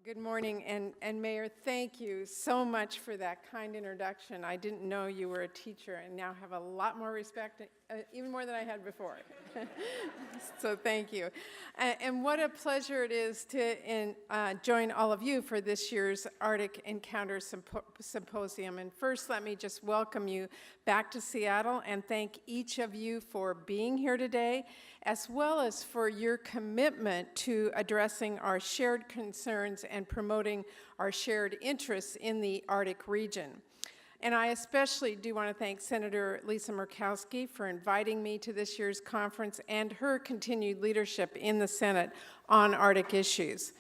Good morning, and Mayor, thank you so much for that kind introduction. I didn't know you were a teacher and now have a lot more respect, even more than I had before. So thank you. And what a pleasure it is to join all of you for this year's Arctic Encounter Symposium. And first, let me just welcome you back to Seattle and thank each of you for being here today, as well as for your commitment to addressing our shared concerns and promoting our shared interests in the Arctic region. And I especially do want to thank Senator Lisa Murkowski for inviting me to this year's conference and her continued leadership in the Senate on Arctic issues.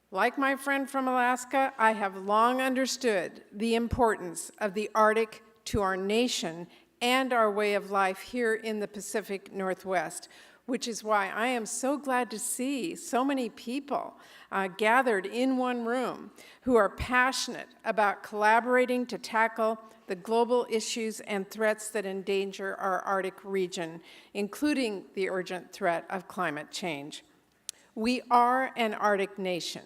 Like my friend from Alaska, I have long understood the importance of the Arctic to our nation and our way of life here in the Pacific Northwest, which is why I am so glad to see so many people gathered in one room who are passionate about collaborating to tackle the global issues and threats that endanger our Arctic region, including the urgent threat of climate change. We are an Arctic nation,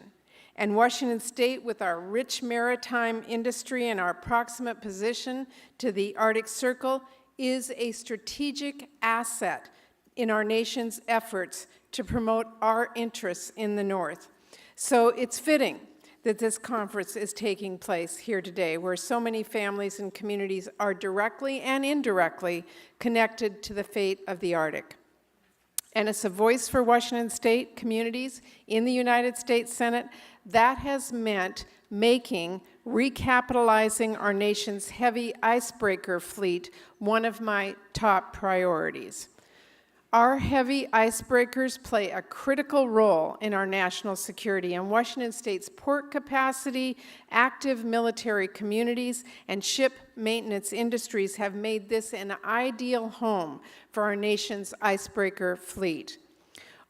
and Washington State, with our rich maritime industry and our proximate position to the Arctic Circle, is a strategic asset in our nation's efforts to promote our interests in the North. So it's fitting that this conference is taking place here today, where so many families and communities are directly and indirectly connected to the fate of the Arctic. And as a voice for Washington State communities in the United States Senate, that has meant recapitalizing our nation's heavy icebreaker fleet one of my top priorities. Our heavy icebreakers play a critical role in our national security, and Washington State's port capacity, active military communities, and ship maintenance industries have made this an ideal home for our nation's icebreaker fleet.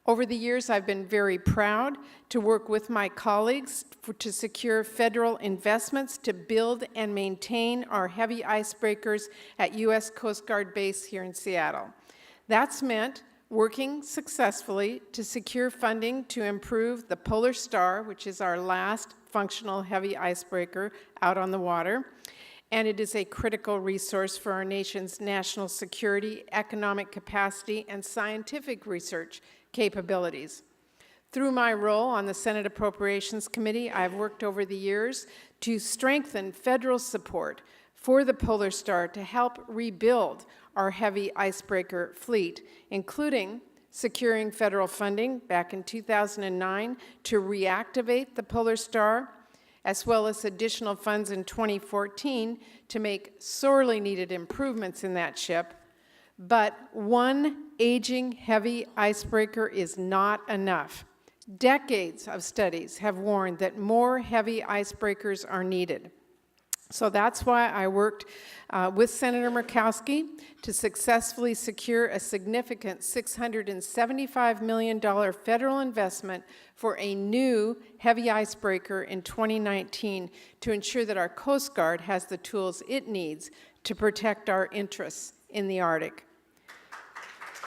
Over the years, I've been very proud to work with my colleagues to secure federal investments to build and maintain our heavy icebreakers at U.S. Coast Guard Base here in Seattle. That's meant working successfully to secure funding to improve the Polar Star, which is our last functional heavy icebreaker out on the water, and it is a critical resource for our nation's national security, economic capacity, and scientific research capabilities. Through my role on the Senate Appropriations Committee, I've worked over the years to strengthen federal support for the Polar Star to help rebuild our heavy icebreaker fleet, including securing federal funding back in 2009 to reactivate the Polar Star, as well as additional funds in 2014 to make sorely needed improvements in that ship. But one aging heavy icebreaker is not enough. Decades of studies have warned that more heavy icebreakers are needed. So that's why I worked with Senator Murkowski to successfully secure a significant $675 million federal investment for a new heavy icebreaker in 2019 to ensure that our Coast Guard has the tools it needs to protect our interests in the Arctic.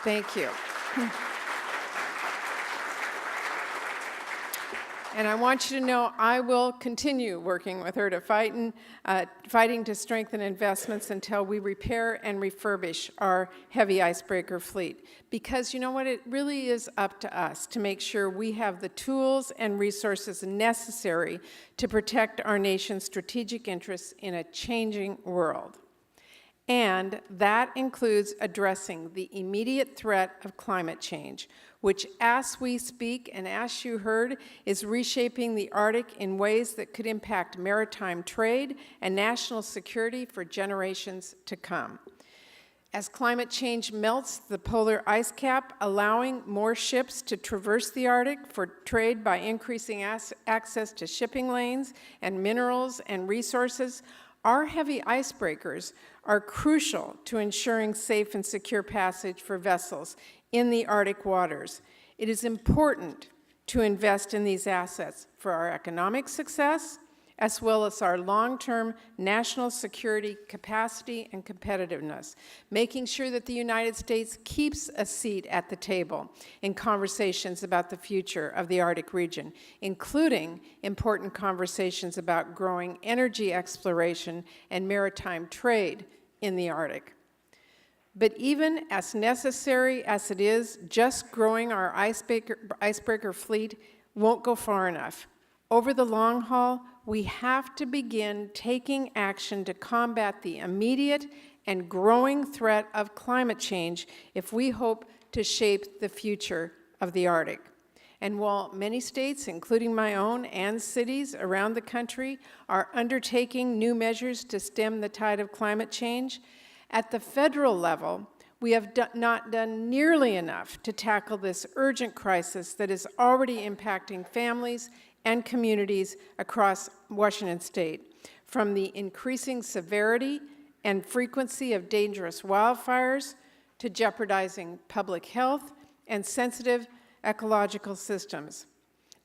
Thank you. And I want you to know I will continue working with her to fighting to strengthen investments until we repair and refurbish our heavy icebreaker fleet. Because you know what, it really is up to us to make sure we have the tools and resources necessary to protect our nation's strategic interests in a changing world. And that includes addressing the immediate threat of climate change, which, as we speak and as you heard, is reshaping the Arctic in ways that could impact maritime trade and national security for generations to come. As climate change melts the polar ice cap, allowing more ships to traverse the Arctic for trade by increasing access to shipping lanes and minerals and resources, our heavy icebreakers are crucial to ensuring safe and secure passage for vessels in the Arctic waters. It is important to invest in these assets for our economic success, as well as our long-term national security capacity and competitiveness, making sure that the United States keeps a seat at the table in conversations about the future of the Arctic region, including important conversations about growing energy exploration and maritime trade in the Arctic. But even as necessary as it is, just growing our icebreaker fleet won't go far enough. Over the long haul, we have to begin taking action to combat the immediate and growing threat of climate change if we hope to shape the future of the Arctic. And while many states, including my own, and cities around the country are undertaking new measures to stem the tide of climate change, at the federal level, we have not done nearly enough to tackle this urgent crisis that is already impacting families and communities across Washington state, from the increasing severity and frequency of dangerous wildfires to jeopardizing public health and sensitive ecological systems.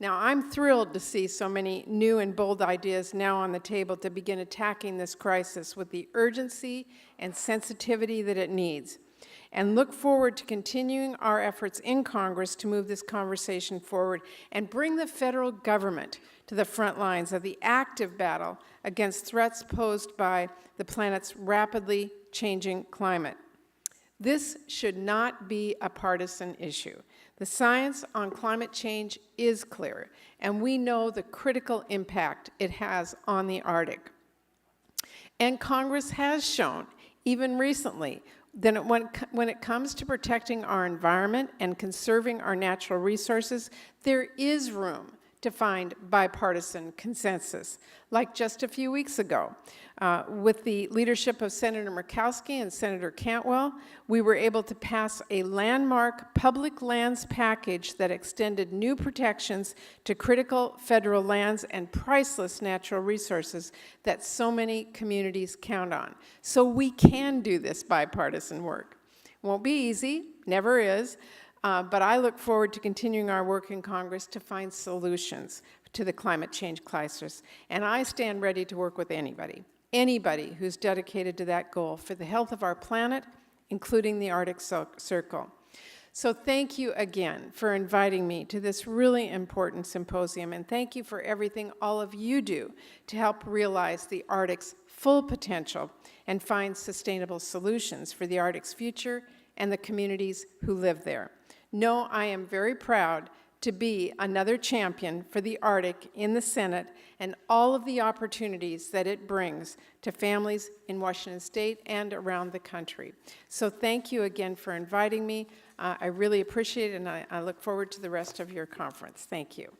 Now, I'm thrilled to see so many new and bold ideas now on the table to begin attacking this crisis with the urgency and sensitivity that it needs, and look forward to continuing our efforts in Congress to move this conversation forward and bring the federal government to the front lines of the active battle against threats posed by the planet's rapidly changing climate. This should not be a partisan issue. The science on climate change is clear, and we know the critical impact it has on the Arctic. And Congress has shown, even recently, that when it comes to protecting our environment and conserving our natural resources, there is room to find bipartisan consensus, like just a few weeks ago. With the leadership of Senator Murkowski and Senator Cantwell, we were able to pass a landmark public lands package that extended new protections to critical federal lands and priceless natural resources that so many communities count on. So we can do this bipartisan work. Won't be easy, never is, but I look forward to continuing our work in Congress to find solutions to the climate change crisis. And I stand ready to work with anybody who's dedicated to that goal for the health of our planet, including the Arctic Circle. So thank you again for inviting me to this really important symposium, and thank you for everything all of you do to help realize the Arctic's full potential and find sustainable solutions for the Arctic's future and the communities who live there. No, I am very proud to be another champion for the Arctic in the Senate and all of the opportunities that it brings to families in Washington state and around the country. So thank you again for inviting me. I really appreciate it, and I look forward to the rest of your conference. Thank you.